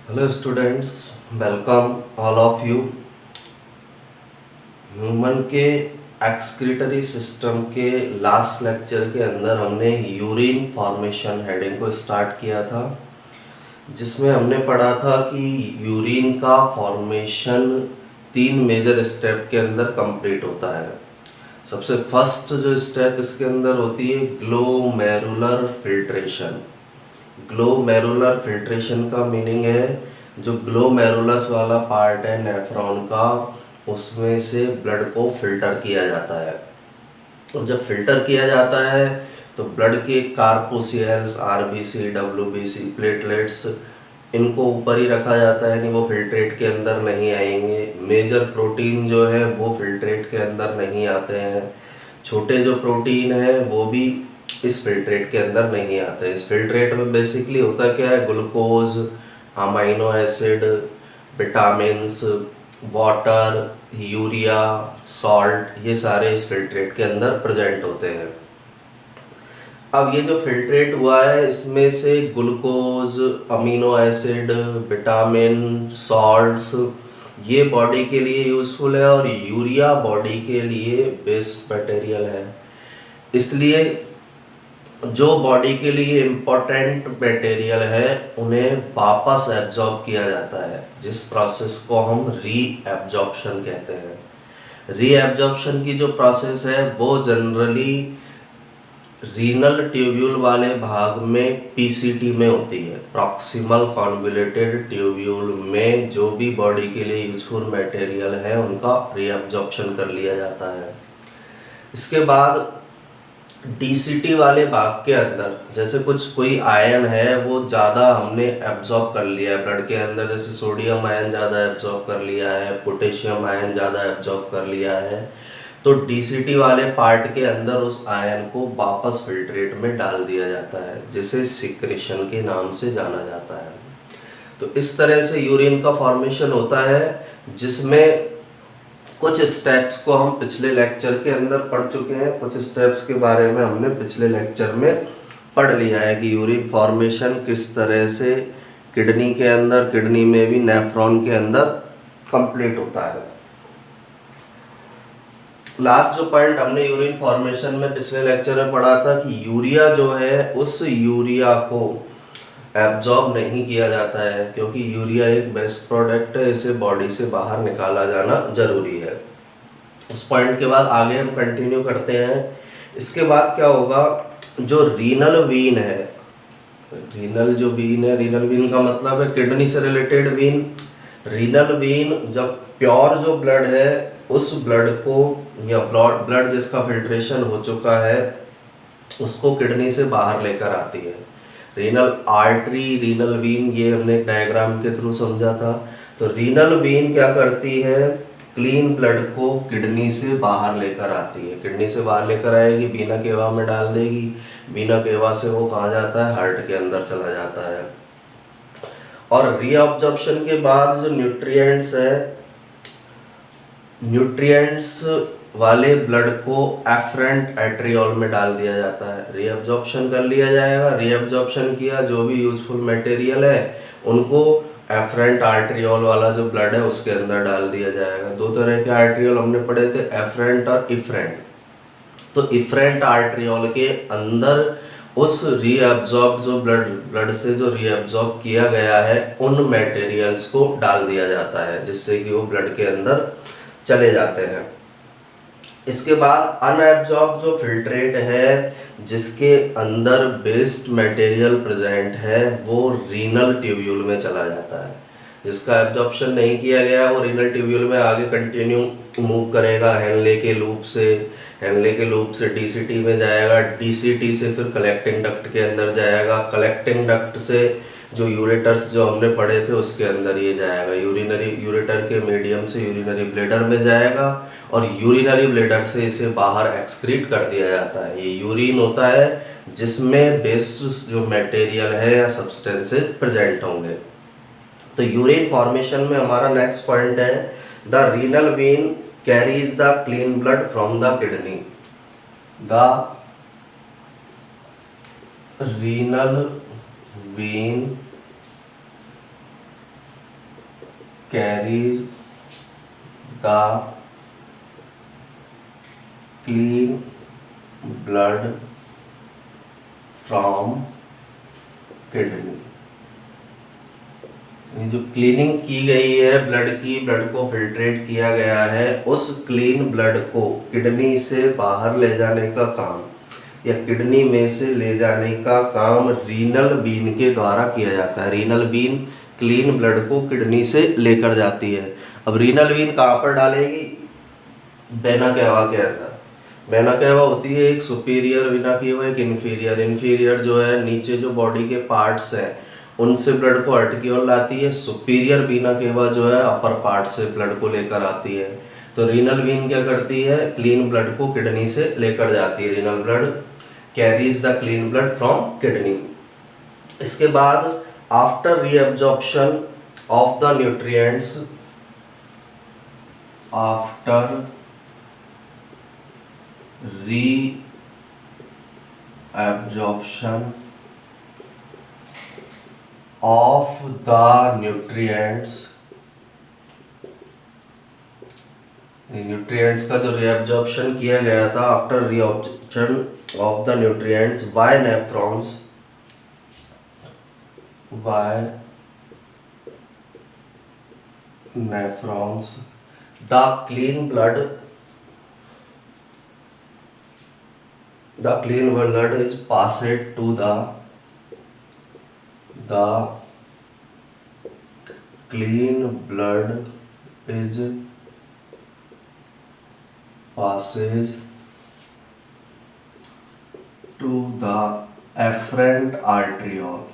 Hello students, welcome all of you. Human के excretory system के last lecture के अंदर हमने यूरिन फॉर्मेशन हेडिंग को स्टार्ट किया था, जिसमें हमने पढ़ा था कि यूरिन का फॉर्मेशन 3 मेजर स्टेप के अंदर कंप्लीट होता है। सबसे फर्स्ट जो स्टेप इसके अंदर होती है ग्लोमेरुलर फिल्ट्रेशन। ग्लोमेरुलर फिल्ट्रेशन का मीनिंग है जो ग्लोमेरुलस वाला पार्ट है नेफ्रॉन का, उसमें से ब्लड को फिल्टर किया जाता है। और जब फिल्टर किया जाता है तो ब्लड के कार्पोसियल्स, आरबीसी, डब्ल्यूबीसी, प्लेटलेट्स, इनको ऊपर ही रखा जाता है, नहीं वो फिल्ट्रेट के अंदर नहीं आएंगे। मेजर प्रोटीन जो है वो फिल्ट्रेट के अंदर नहीं आते हैं। छोटे जो प्रोटीन है वो भी इस फिल्ट्रेट के अंदर नहीं आते। इस फिल्ट्रेट में बेसिकली होता क्या है, glucose, amino acid, vitamins, water, urea, salt, ये सारे इस फिल्ट्रेट के अंदर प्रेजेंट होते हैं। अब ये जो फिल्ट्रेट हुआ है इसमें से glucose, amino acid, vitamin, salts, ये बॉडी के लिए यूज़फुल है और यूरिया बॉडी के लिए बेस्ट मटेरियल है। इसलिए जो बॉडी के लिए इम्पोर्टेंट मटेरियल है उन्हें वापस एब्जॉर्ब किया जाता है, जिस प्रोसेस को हम री एब्जॉर्प्शन कहते हैं। री एब्जॉर्प्शन की जो प्रोसेस है वो जनरली रीनल ट्यूब्यूल वाले भाग में पीसीटी में होती है, प्रॉक्सिमल कॉन्वोल्यूटेड ट्यूब्यूल में जो भी बॉडी के लिए यूजफुल मटेरियल है उनका री एब्जॉर्प्शन कर लिया जाता है। इसके बाद डीसीटी वाले भाग के अंदर जैसे कोई आयन है वो ज़्यादा हमने एब्जॉर्ब कर लिया है ब्लड के अंदर, जैसे सोडियम आयन ज़्यादा एब्जॉर्ब कर लिया है, पोटेशियम आयन ज़्यादा एब्जॉर्ब कर लिया है, तो डीसीटी वाले पार्ट के अंदर उस आयन को वापस फिल्ट्रेट में डाल दिया जाता है, जिसे सिक्रेशन के नाम से जाना जाता है। तो इस तरह से यूरिन का फॉर्मेशन होता है, जिसमें कुछ स्टेप्स को हम पिछले लेक्चर के अंदर पढ़ चुके हैं। कुछ स्टेप्स के बारे में हमने पिछले लेक्चर में पढ़ लिया है कि यूरिन फॉर्मेशन किस तरह से किडनी के अंदर, किडनी में भी नेफ्रॉन के अंदर कंप्लीट होता है। लास्ट जो पॉइंट हमने यूरिन फॉर्मेशन में पिछले लेक्चर में पढ़ा था कि यूरिया जो है उस यूरिया को एब्जॉर्ब नहीं किया जाता है, क्योंकि यूरिया एक बेस्ट प्रोडक्ट है, इसे बॉडी से बाहर निकाला जाना जरूरी है। उस पॉइंट के बाद आगे हम कंटिन्यू करते हैं। इसके बाद क्या होगा, जो रीनल वीन है, रीनल वीन का मतलब है किडनी से रिलेटेड वीन। रीनल वीन जब प्योर जो ब्लड है उस ब्लड को, या ब्लड जिसका फिल्ट्रेशन हो चुका है उसको किडनी से बाहर लेकर आती है। रीनल आर्टरी, रीनल वीन, ये हमने डायग्राम के थ्रू समझा था। तो रीनल वीन क्या करती है, क्लीन ब्लड को किडनी से बाहर लेकर आती है। किडनी से बाहर लेकर आएगी, वीना केवा में डाल देगी, वीना केवा से वो कहाँ जाता है, हार्ट के अंदर चला जाता है। और रीअब्जॉर्प्शन के बाद जो न्यूट्रिएंट्स है, न्यूट्रिएंट्स वाले ब्लड को एफरेंट एट्रियोल में डाल दिया जाता है। रीअब्जॉर्प्शन कर लिया जाएगा, रीअब्जॉर्प्शन किया, जो भी यूजफुल मटेरियल है उनको एफरेंट आर्ट्रियोल वाला जो ब्लड है उसके अंदर डाल दिया जाएगा। दो तरह के आर्ट्रियोल हमने पढ़े थे, एफरेंट और इफरेंट। तो इफरेंट आर्ट्रियोल के अंदर उस रीअब्जॉर्ब जो ब्लड से जो रीअब्जॉर्ब किया गया है उन मटेरियल्स को डाल दिया जाता है, जिससे कि वो ब्लड के अंदर चले जाते हैं। इसके बाद अनएब्जॉर्ब जो फिल्ट्रेट है जिसके अंदर बेस्ट मटेरियल प्रेजेंट है वो रीनल ट्यूब्यूल में चला जाता है। जिसका एब्जॉर्प्शन नहीं किया गया वो रीनल ट्यूब्यूल में आगे कंटिन्यू मूव करेगा हेनले के लूप से, हेनले के लूप से डीसीटी में जाएगा, डीसीटी से फिर कलेक्टिंग डक्ट के अंदर जाएगा, कलेक्टिंग डक्ट से जो यूरेटर्स जो हमने पढ़े थे उसके अंदर ये जाएगा, यूरेटर के मीडियम से यूरिनरी ब्लेडर में जाएगा और यूरिनरी ब्लेडर से इसे बाहर एक्सक्रीट कर दिया जाता है। ये यूरिन होता है जिसमें बेस्ट जो मटेरियल है या सब्सटेंसेस प्रेजेंट होंगे। तो यूरिन फॉर्मेशन में हमारा नेक्स्ट पॉइंट है, the renal vein carries the clean blood from the kidney. The renal vein carries the clean blood from kidney। जो क्लीनिंग की गई है ब्लड की, ब्लड को फिल्ट्रेट किया गया है, उस क्लीन ब्लड को किडनी से बाहर ले जाने का काम या किडनी में से ले जाने का काम रीनल बीन के द्वारा किया जाता है। रीनल बीन क्लीन ब्लड को किडनी से लेकर जाती है। अब रीनल बीन कहाँ पर डालेगी? वेना केवा के अंदर। वेना केवा होती है एक सुपीरियर वेना केवा, एक इन्फीरियर। इन्फीरियर जो है नीचे जो बॉडी के पार्ट्स हैं उनसे ब्लड को हट की ओर लाती है। सुपीरियर वीना केवा जो है अपर पार्ट से ब्लड को लेकर आती है। तो रीनल वीन क्या करती है? क्लीन ब्लड को किडनी से लेकर जाती है। Renal blood carries the clean blood from kidney. इसके बाद after reabsorption of the nutrients, after reabsorption of the nutrients, nutrients का जो रीअब्जॉर्प्शन किया गया था after reabsorption of the nutrients by nephrons, the clean blood is passed to the clean blood is passes to the afferent arteriole।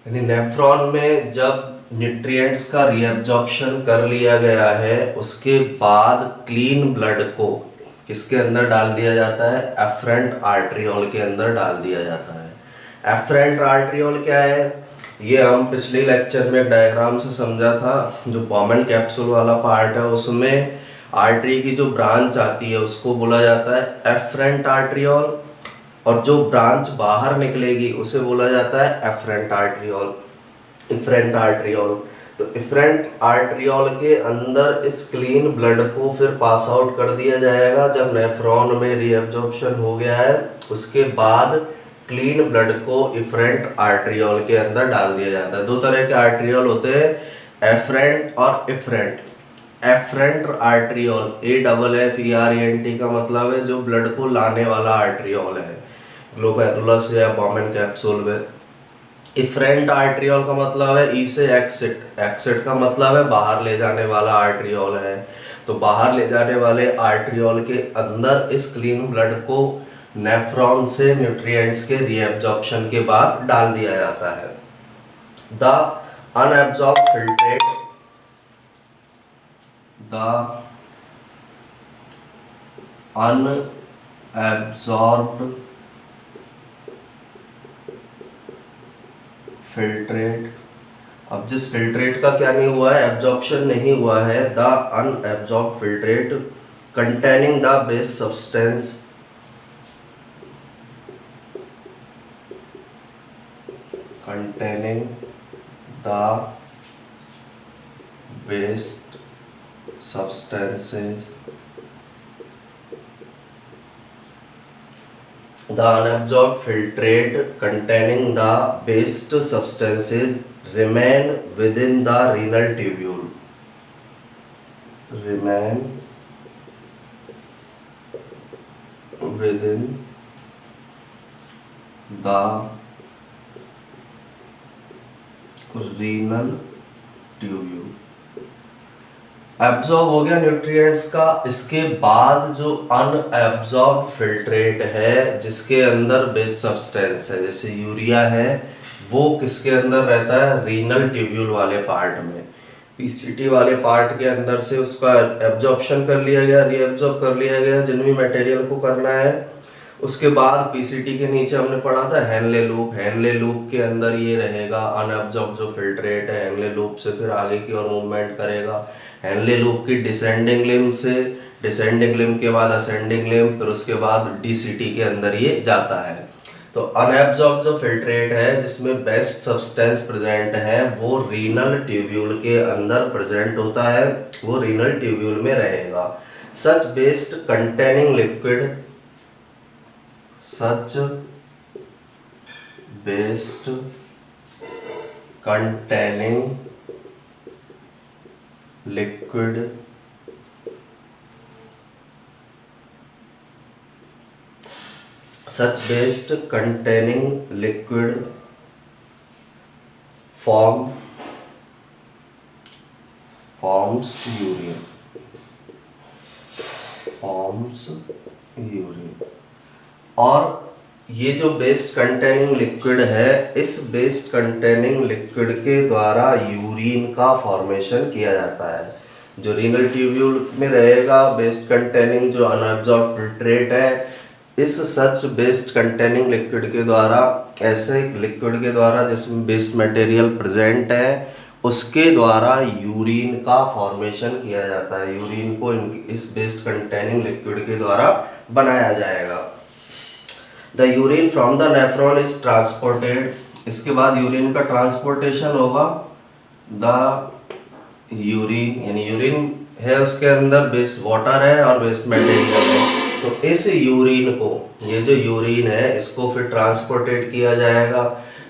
यानी nephron में जब nutrients का reabsorption कर लिया गया है उसके बाद क्लीन ब्लड को किसके अंदर डाल दिया जाता है? एफरेंट आर्टरियोल के अंदर डाल दिया जाता है। एफरेंट आर्टरियोल क्या है? ये हम पिछले लेक्चर में डायग्राम से समझा था। जो बॉमन कैप्सूल वाला पार्ट है उसमें आर्टरी की जो ब्रांच आती है उसको बोला जाता है एफरेंट आर्टरियोल, और जो ब्रांच बाहर निकलेगी उसे बोला जाता है एफरेंट आर्टरियोल, इफरेंट आर्टरियोल। तो इफरेंट आर्टरियोल के अंदर इस क्लीन ब्लड को फिर पास आउट कर दिया जाएगा जब नेफ्रॉन में रीअब्जॉर्प्शन हो गया है। उसके बाद क्लीन ब्लड को इफरेंट आर्टरियोल के अंदर डाल दिया जाता है। दो तरह के आर्टरियोल होते हैं, एफरेंट और इफरेंट। एफरेंट आर्टरियोल AFFERENT का मतलब है जो ब्लड को लाने वाला आर्टरियोल है, ग्लोमेरुलस या बॉमन कैप्सूल में। इफरेंट आर्टरियोल का मतलब है ई से एक्सिट। एक्सिट का मतलब है बाहर ले जाने वाला आर्टरियोल है। तो बाहर ले जाने वाले आर्टरियोल के अंदर इस क्लीन ब्लड को नेफ्रॉन से न्यूट्रिएंट्स के रीअब्जॉर्प्शन के बाद डाल दिया जाता है। The unabsorbed filtrate, the unabsorbed filtrate. अब जिस फिल्ट्रेट का क्या नहीं हुआ है, एब्जॉर्प्शन नहीं हुआ है, the unabsorbed filtrate containing the बेस substance, containing the waste substances, the unabsorbed filtrate containing the waste substances remain within the renal tubule, remain within the renal tubule. Absorb हो गया न्यूट्रिएंट्स का। इसके बाद जो अनएब्जॉर्ब फिल्ट्रेट है जिसके अंदर बेस सब्सटेंस है जैसे यूरिया है, वो किसके अंदर रहता है? रीनल ट्यूब्यूल वाले पार्ट में, पीसीटी वाले पार्ट के अंदर से उसका एब्जॉर्प्शन कर लिया गया, रीअब्जॉर्ब कर लिया गया जिन भी मटेरियल को करना है। उसके बाद पीसीटी के नीचे हमने पढ़ा था हेनले लूप। हेनले लूप के अंदर ये रहेगा अनअब्जॉर्ब जो फिल्ट्रेट है, हेनले लूप से फिर आगे की ओर मूवमेंट करेगा। हेनले लूप की डिसेंडिंग लिम्ब से डिसेंडिंग लिम्ब के बाद असेंडिंग लिम्ब, फिर उसके बाद डीसीटी के अंदर ये जाता है। तो अनएब्जॉर्ब जो फिल्ट्रेट है जिसमें बेस्ट सब्सटेंस प्रेजेंट है वो रीनल ट्यूब्यूल के अंदर प्रेजेंट होता है, वो रीनल ट्यूब्यूल में रहेगा। Such waste containing liquid, such waste containing liquid such waste containing liquid forms urine, और ये जो बेस्ट कंटेनिंग लिक्विड है, इस बेस्ट कंटेनिंग लिक्विड के द्वारा यूरिन का फॉर्मेशन किया जाता है। जो रीनल ट्यूब्यूल में रहेगा बेस्ट कंटेनिंग जो अनअब्जॉर्ब फिल्ट्रेट है, इस सच बेस्ट कंटेनिंग लिक्विड के द्वारा, ऐसे लिक्विड के द्वारा जिसमें बेस्ट मटेरियल प्रेजेंट है, उसके द्वारा यूरिन का फॉर्मेशन किया जाता है। यूरिन को इस बेस्ट कंटेनिंग लिक्विड के द्वारा बनाया जाएगा। The urine from the nephron is transported, इसके बाद यूरिन का ट्रांसपोर्टेशन होगा। द यूरिन यानी यूरिन है, उसके अंदर बेस्ट वाटर है और बेस्ट मटेरियल है, तो इस यूरिन को, ये जो यूरिन है इसको फिर ट्रांसपोर्टेड किया जाएगा।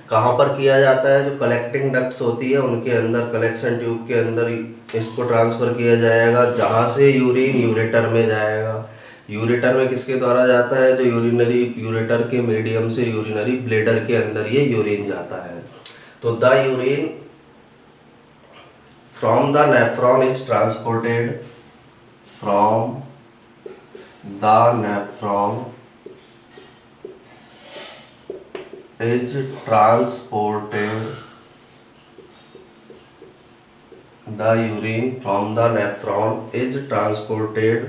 कहाँ पर किया जाता है? जो कलेक्टिंग डक्ट्स होती है उनके अंदर, कलेक्शन ट्यूब के अंदर इसको ट्रांसफ़र किया जाएगा, जहाँ से यूरिन यूरेटर में जाएगा। यूरेटर में किसके द्वारा जाता है? जो यूरिनरी यूरेटर के मीडियम से यूरिनरी ब्लेडर के अंदर ये यूरिन जाता है। तो the urine from the nephron is transported, from the nephron is transported, the urine from the nephron is transported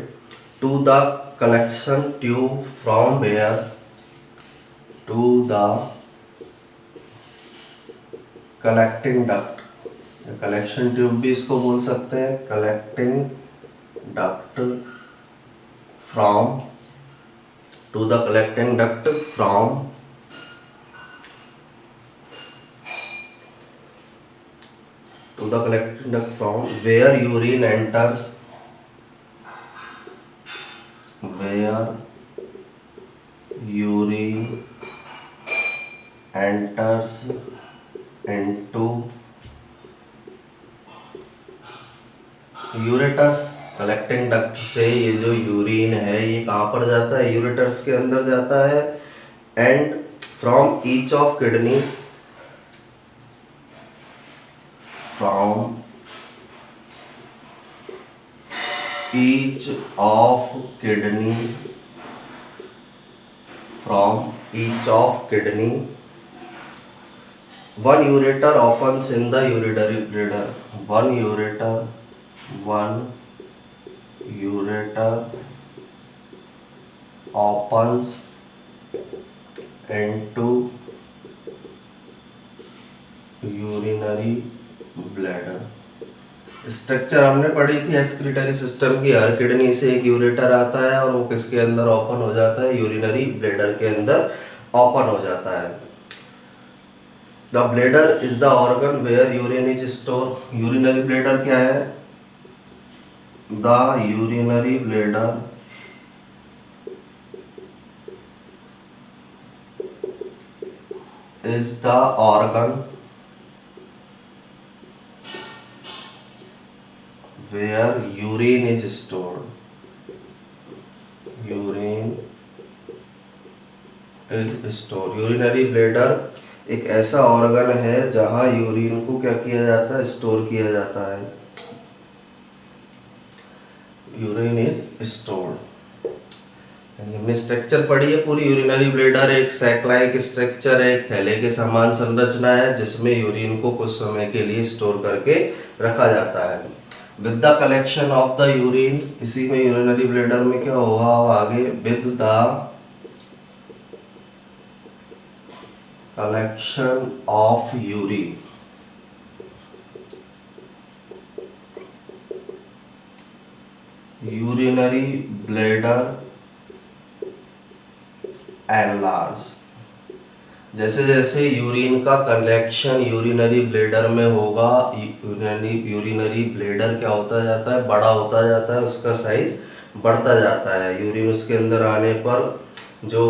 to the collection tube, from where to the collecting duct, collection tube भी इसको बोल सकते हैं, collecting duct, from to the collecting duct, from to the collecting duct, from where urine enters, where urine enters into ureters। Collecting duct से ये जो urine है ये कहाँ पर जाता है? यूरेटर्स के अंदर जाता है। And from each of kidney, from each of kidney, from each of kidney one ureter opens in the urinary bladder, one ureter opens into urinary bladder। Structure हमने पढ़ी थी एक्सक्रीटरी सिस्टम की, हर किडनी से एक यूरेटर आता है और वो किसके अंदर ओपन हो जाता है? यूरिनरी ब्लैडर के अंदर ओपन हो जाता है। The bladder is the organ where urine is store. Urinary bladder क्या है? The urinary bladder is the organ where urine is stored, urine is stored। Urinary bladder एक ऐसा ऑर्गन है जहां यूरिन को क्या किया जाता है? स्टोर किया जाता है। Urine is stored. हमने स्ट्रक्चर पढ़ी है पूरी। यूरिनरी ब्लैडर एक सैक लाइक स्ट्रक्चर है, एक थैले के समान संरचना है जिसमें यूरिन को कुछ समय के लिए स्टोर करके रखा जाता है। With the collection of the urine, इसी में यूरिनरी ब्लैडर में क्या होगा आगे? With the collection of urine, urinary bladder enlarge. जैसे जैसे यूरिन का कलेक्शन यूरिनरी ब्लैडर में होगा, यूरिनरी ब्लैडर क्या होता जाता है, बड़ा होता जाता है, उसका साइज बढ़ता जाता है। यूरिन उसके अंदर आने पर जो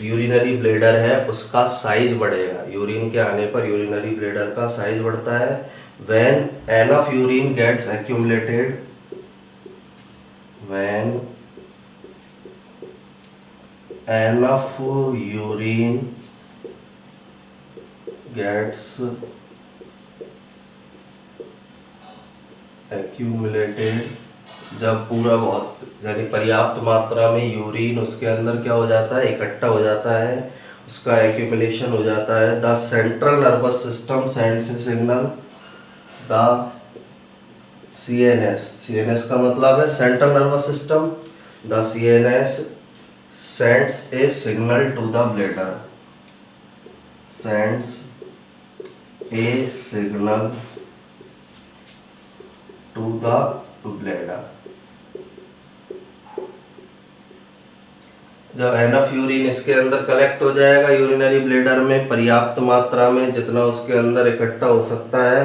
यूरिनरी ब्लैडर है उसका साइज बढ़ेगा। यूरिन के आने पर यूरिनरी ब्लैडर का साइज बढ़ता है। When enough urine gets accumulated, when enough urine gets accumulated, जब पूरा बहुत यानी पर्याप्त मात्रा में यूरिन उसके अंदर क्या हो जाता है, इकट्ठा हो जाता है, उसका एक्यूमुलेशन हो जाता है। The central nervous system sends a signal, the CNS, CNS का मतलब है central nervous system, the CNS sends a signal to the bladder, sends a signal to the bladder। जब एनफ यूरिन इसके अंदर कलेक्ट हो जाएगा यूरिनरी ब्लैडर में पर्याप्त मात्रा में, जितना उसके अंदर इकट्ठा हो सकता है,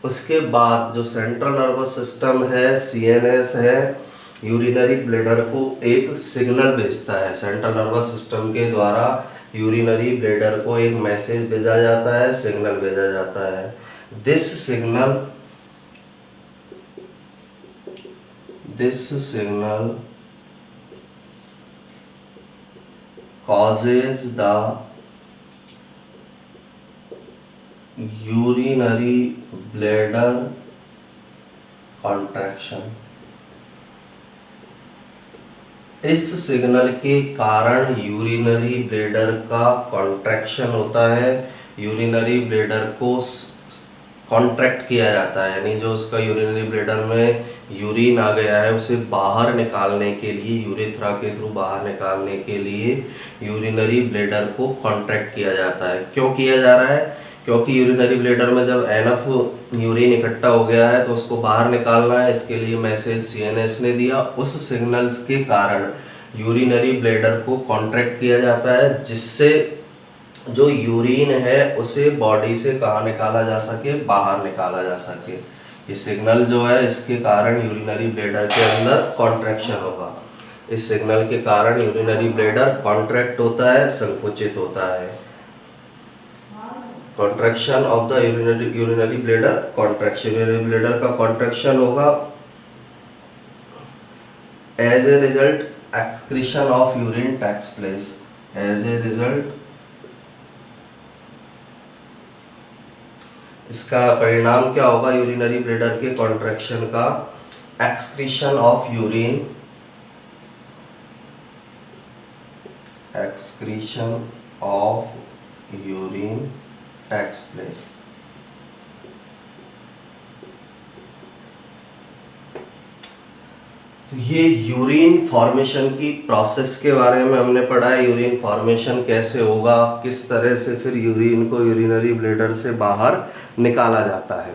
उसके बाद जो सेंट्रल नर्वस सिस्टम है, सीएनएस है, यूरिनरी ब्लैडर को एक सिग्नल भेजता है। सेंट्रल नर्वस सिस्टम के द्वारा यूरिनरी ब्लैडर को एक मैसेज भेजा जाता है, सिग्नल भेजा जाता है। This signal causes the urinary bladder contraction। इस सिग्नल के कारण यूरिनरी ब्लैडर का कॉन्ट्रैक्शन होता है, यूरिनरी ब्लैडर को कॉन्ट्रैक्ट किया जाता है, यानी जो उसका यूरिनरी ब्लैडर में यूरिन आ गया है उसे बाहर निकालने के लिए, यूरेथ्रा के थ्रू बाहर निकालने के लिए यूरिनरी ब्लैडर को कॉन्ट्रैक्ट किया जाता है। क्यों किया जा रहा है? क्योंकि यूरिनरी ब्लैडर में जब एनफ यूरिन इकट्ठा हो गया है तो उसको बाहर निकालना है, इसके लिए मैसेज सीएनएस ने दिया। उस सिग्नल्स के कारण यूरिनरी ब्लैडर को कॉन्ट्रैक्ट किया जाता है, जिससे जो यूरिन है उसे बॉडी से कहाँ निकाला जा सके, बाहर निकाला जा सके। ये सिग्नल जो है इसके कारण यूरिनरी ब्लैडर के अंदर कॉन्ट्रैक्शन होगा। इस सिग्नल के कारण यूरिनरी ब्लैडर कॉन्ट्रैक्ट होता है, संकुचित होता है। Contraction of the urinary bladder, contraction urinary bladder का कॉन्ट्रैक्शन होगा। As a result excretion of urine takes place, as a result इसका परिणाम क्या होगा यूरिनरी ब्लैडर के कॉन्ट्रैक्शन का? Excretion of urine, excretion of urine takes place. तो ये यूरिन फॉर्मेशन की प्रोसेस के बारे में हमने पढ़ा है। यूरिन फॉर्मेशन कैसे होगा, किस तरह से फिर यूरिन को यूरिनरी ब्लैडर से बाहर निकाला जाता है।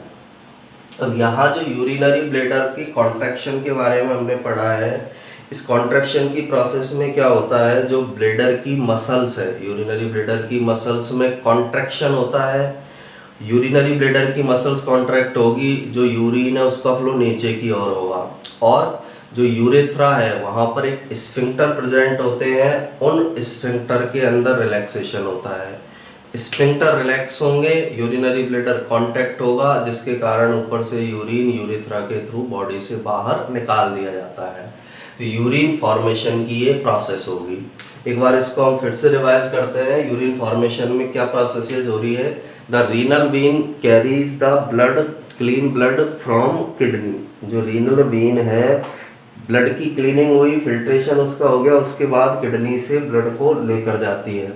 अब यहाँ जो यूरिनरी ब्लैडर की कॉन्ट्रैक्शन के बारे में हमने पढ़ा है, इस कॉन्ट्रैक्शन की प्रोसेस में क्या होता है, जो ब्लैडर की मसल्स है, यूरिनरी ब्लैडर की मसल्स में कॉन्ट्रैक्शन होता है। यूरिनरी ब्लैडर की मसल्स कॉन्ट्रैक्ट होगी, जो यूरिन है उसका फ्लो नीचे की ओर होगा, और जो यूरेथ्रा है वहाँ पर एक स्फिंक्टर प्रेजेंट होते हैं, उन स्फिंक्टर के अंदर रिलैक्सेशन होता है। स्फिंक्टर रिलैक्स होंगे, यूरिनरी ब्लैडर कॉन्टैक्ट होगा, जिसके कारण ऊपर से यूरिन यूरेथ्रा के थ्रू बॉडी से बाहर निकाल दिया जाता है। तो यूरिन फॉर्मेशन की ये प्रोसेस होगी। एक बार इसको हम फिर से रिवाइज करते हैं। यूरिन फॉर्मेशन में क्या प्रोसेसेस हो रही है? The renal vein carries the blood, clean blood from kidney. जो रीनल वेन है, ब्लड की क्लीनिंग हुई, फिल्ट्रेशन उसका हो गया, उसके बाद किडनी से ब्लड को लेकर जाती है।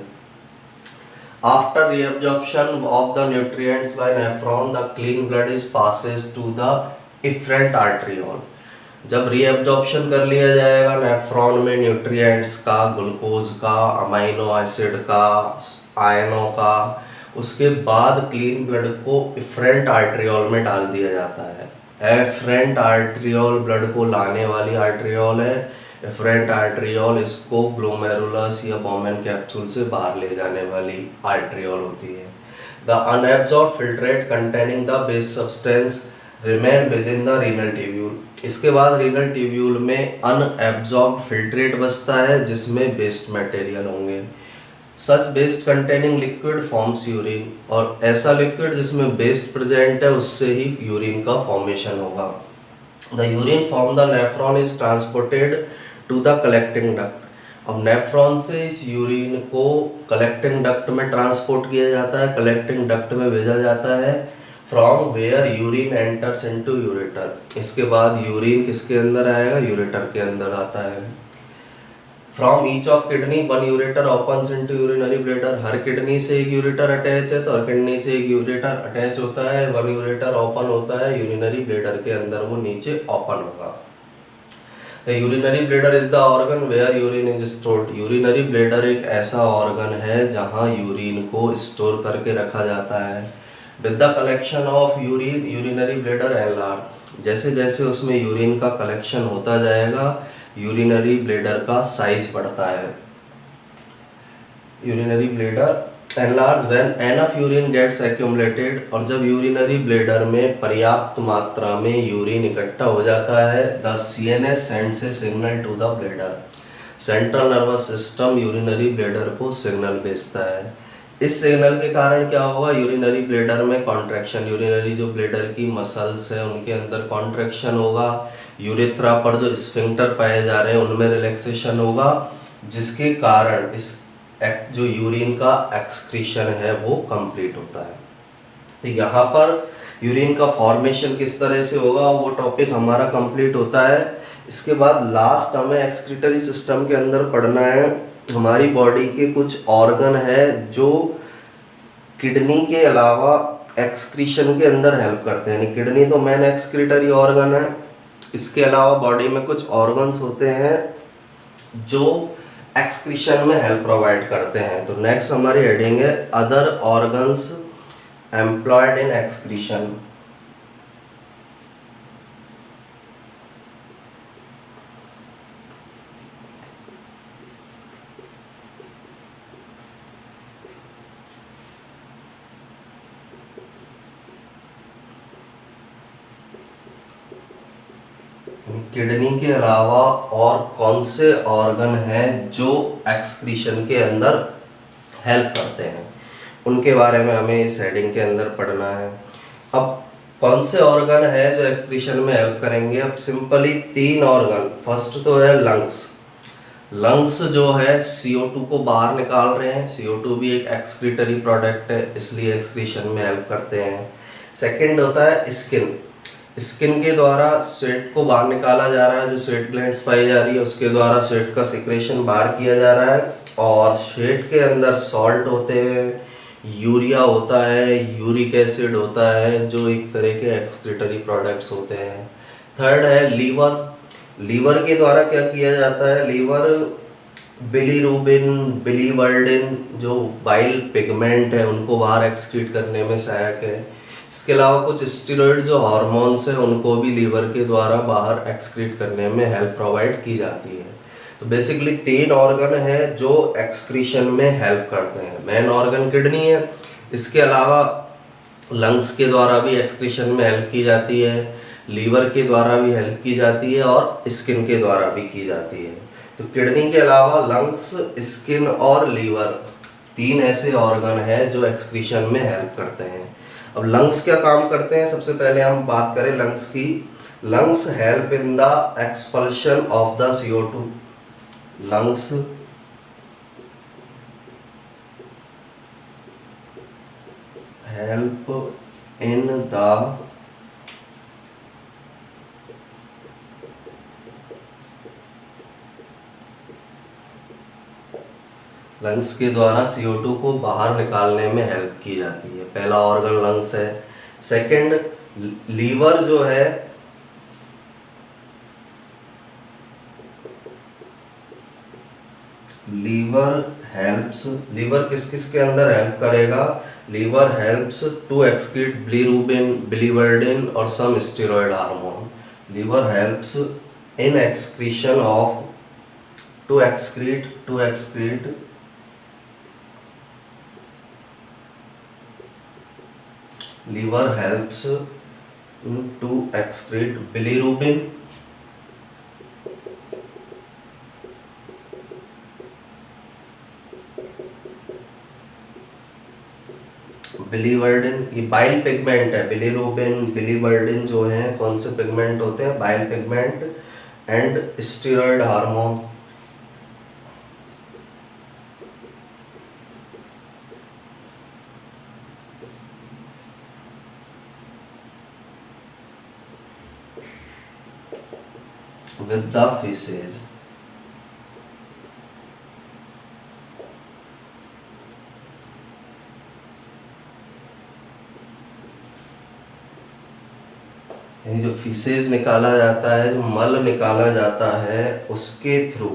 After reabsorption of the nutrients by nephron, the clean blood is passes to the efferent arteriole. जब रीअब्जॉर्प्शन कर लिया जाएगा नेफ्रॉन में न्यूट्रिएंट्स का, ग्लूकोज का, अमाइनो एसिड का, आयनों का, उसके बाद क्लीन ब्लड को इफरेंट आर्टरियोल में डाल दिया जाता है। एफरेंट आर्ट्रियोल ब्लड को लाने वाली आर्ट्रियोल है। एफरेंट आर्ट्रियोल इसको ग्लोमेरुलस या बॉमेन कैप्सूल से बाहर ले जाने वाली आर्ट्रियोल होती है। The unabsorbed filtrate containing the बेस substance remain within the renal tubule. इसके बाद रीनल ट्यूब्यूल में अनएब्जॉर्ब फिल्ट्रेट बचता है जिसमें बेस्ट मटेरियल होंगे। Such waste containing liquid forms urine, और ऐसा लिक्विड जिसमें बेस्ट प्रेजेंट है उससे ही यूरिन का फॉर्मेशन होगा। The urine from the nephron is transported to the collecting duct. अब नेफ्रॉन से इस यूरिन को कलेक्टिंग डक्ट में ट्रांसपोर्ट किया जाता है, कलेक्टिंग डक्ट में भेजा जाता है। From where urine enters into ureter. इसके बाद यूरिन किसके अंदर आएगा? यूरेटर के अंदर आता है। From each of kidney one ureter opens into urinary bladder. Her kidney से एक यूरेटर अटैच है, तो हर किडनी से एक यूरेटर अटैच होता है, वन यूरेटर ओपन होता है यूरिनरी ब्लैडर के अंदर, वो नीचे ओपन होगा। The urinary bladder is the organ where urine is stored. Urinary bladder एक ऐसा ऑर्गन है जहां यूरिन को स्टोर करके रखा जाता है। With the collection of urine urinary bladder enlarge. जैसे जैसे उसमें यूरिन का कलेक्शन होता जाएगा यूरिनरी ब्लैडर का साइज बढ़ता है। Urinary bladder enlarge when enough urine gets accumulated. और जब यूरिनरी ब्लैडर में पर्याप्त मात्रा में यूरिन इकट्ठा हो जाता है, the CNS sends a signal to the bladder. Central nervous system urinary bladder को सिग्नल भेजता है। इस सिग्नल के कारण क्या होगा? यूरिनरी ब्लैडर में कॉन्ट्रैक्शन, यूरिनरी जो ब्लैडर की मसल्स है उनके अंदर कॉन्ट्रैक्शन होगा। यूरेथ्रा पर जो स्फिंक्टर पाए जा रहे हैं उनमें रिलैक्सेशन होगा, जिसके कारण इस जो यूरिन का एक्सक्रीशन है वो कंप्लीट होता है। तो यहाँ पर यूरिन का फॉर्मेशन किस तरह से होगा वो टॉपिक हमारा कंप्लीट होता है। इसके बाद लास्ट हमें एक्सक्रीटरी सिस्टम के अंदर पढ़ना है हमारी बॉडी के कुछ ऑर्गन है जो किडनी के अलावा एक्सक्रीशन के अंदर हेल्प करते हैं। किडनी तो मेन एक्सक्रीटरी ऑर्गन है, इसके अलावा बॉडी में कुछ ऑर्गन्स होते हैं जो एक्सक्रीशन में हेल्प प्रोवाइड करते हैं। तो नेक्स्ट हमारी हेडिंग है other organs employed in excretion. Kidney के अलावा और कौन से ऑर्गन हैं जो एक्सक्रीशन के अंदर हेल्प करते हैं, उनके बारे में हमें इस हेडिंग के अंदर पढ़ना है। अब कौन से ऑर्गन है जो एक्सक्रीशन में हेल्प करेंगे? अब सिंपली 3 ऑर्गन। फर्स्ट तो है लंग्स। लंग्स जो है CO2 को बाहर निकाल रहे हैं। CO2 भी एक एक्सक्रीटरी प्रोडक्ट है, इसलिए एक्सक्रीशन में हेल्प करते हैं। सेकंड होता है स्किन। स्किन के द्वारा स्वेट को बाहर निकाला जा रहा है, जो स्वेट ग्लैंड्स पाई जा रही है उसके द्वारा स्वेट का सिक्रेशन बाहर किया जा रहा है। और स्वेट के अंदर सॉल्ट होते हैं, यूरिया होता है, यूरिक एसिड होता है, जो एक तरह के एक्सक्रीटरी प्रोडक्ट्स होते हैं। थर्ड है लीवर। लीवर के द्वारा क्या किया जाता है? लीवर बिलीरुबिन, बिलीवर्डिन जो बाइल पिगमेंट है उनको बाहर एक्सक्रीट करने में सहायक है। इसके अलावा कुछ स्टेरॉइड जो हार्मोन्स हैं उनको भी लीवर के द्वारा बाहर एक्सक्रीट करने में हेल्प प्रोवाइड की जाती है। तो बेसिकली 3 ऑर्गन है जो एक्सक्रीशन में हेल्प करते हैं। मेन ऑर्गन किडनी है, इसके अलावा लंग्स के द्वारा भी एक्सक्रीशन में हेल्प की जाती है, लीवर के द्वारा भी हेल्प की जाती है और स्किन के द्वारा भी की जाती है। तो किडनी के अलावा लंग्स, स्किन और लीवर 3 ऐसे ऑर्गन हैं जो एक्सक्रीशन में हेल्प करते हैं। अब लंग्स क्या काम करते हैं? सबसे पहले हम बात करें लंग्स की। Lungs help in the expulsion of the CO2। Lungs help in the lungs के द्वारा CO2 को बाहर निकालने में हेल्प की जाती है। पहला ऑर्गन लंग्स है। सेकंड लीवर जो है लीवर हेल्प्स। लीवर किस किस के अंदर हेल्प करेगा? liver helps to excrete bilirubin, biliverdin or some steroid hormone. Liver helps in excretion of to excrete liver helps to excrete bilirubin, biliverdin, ये bile pigment है। Bilirubin, biliverdin जो है कौन से पिगमेंट होते हैं? Bile pigment and steroid hormone. with the feces। यानी जो फीसेज निकाला जाता है, जो मल निकाला जाता है, उसके थ्रू,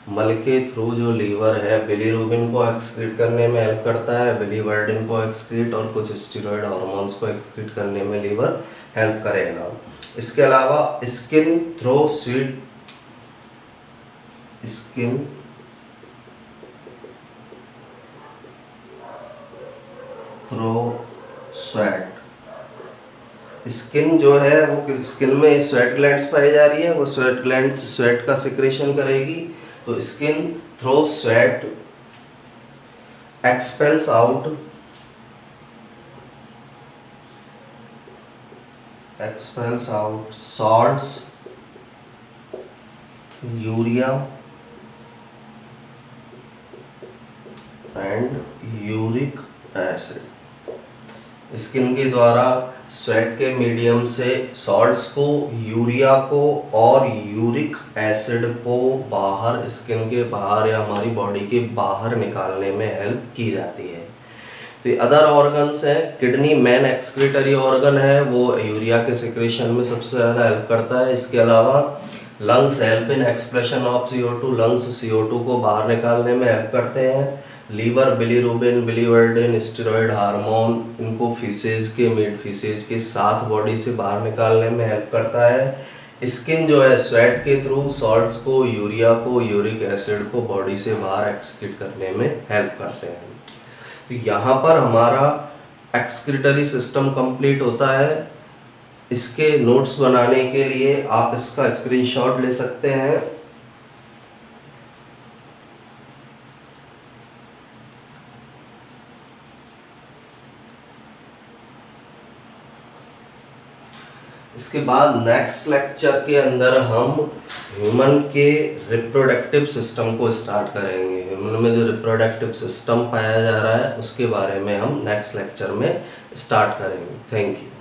मल के थ्रू जो लीवर है बिलीरुबिन को एक्सक्रीट करने में हेल्प करता है, बिलीवर्डिन को एक्सक्रीट और कुछ स्टेरॉइड हार्मोन्स को एक्सक्रीट करने में लीवर हेल्प करेगा। इसके अलावा skin through sweat, skin through sweat, skin जो है वो स्किन में स्वेट ग्लैंड्स पाई जा रही है, वो स्वेट ग्लैंड्स स्वेट का सिक्रेशन करेगी। तो skin through sweat expels out salts, urea and uric acid. Skin के द्वारा स्वेट के मीडियम से सॉल्ट्स को, यूरिया को और यूरिक एसिड को बाहर, स्किन के बाहर या हमारी बॉडी के बाहर निकालने में हेल्प की जाती है। तो ये अदर ऑर्गन्स हैं। किडनी मेन एक्सक्रीटरी ऑर्गन है, वो यूरिया के सिक्रेशन में सबसे ज़्यादा हेल्प करता है। इसके अलावा lungs help in expression of CO2, lungs CO2 को बाहर निकालने में हेल्प करते हैं। Liver bilirubin, biliverdin, steroid hormone, इनको फीसेज के साथ बॉडी से बाहर निकालने में हेल्प करता है। स्किन जो है स्वेट के थ्रू सॉल्ट्स को, यूरिया को, यूरिक एसिड को बॉडी से बाहर एक्सक्रीट करने में हेल्प करते हैं। तो यहाँ पर हमारा एक्सक्रीटरी सिस्टम कंप्लीट होता है। इसके नोट्स बनाने के लिए आप इसका स्क्रीनशॉट ले सकते हैं। इसके बाद नेक्स्ट लेक्चर के अंदर हम ह्यूमन के रिप्रोडक्टिव सिस्टम को स्टार्ट करेंगे। ह्यूमन में जो रिप्रोडक्टिव सिस्टम पाया जा रहा है उसके बारे में हम नेक्स्ट लेक्चर में स्टार्ट करेंगे। Thank you.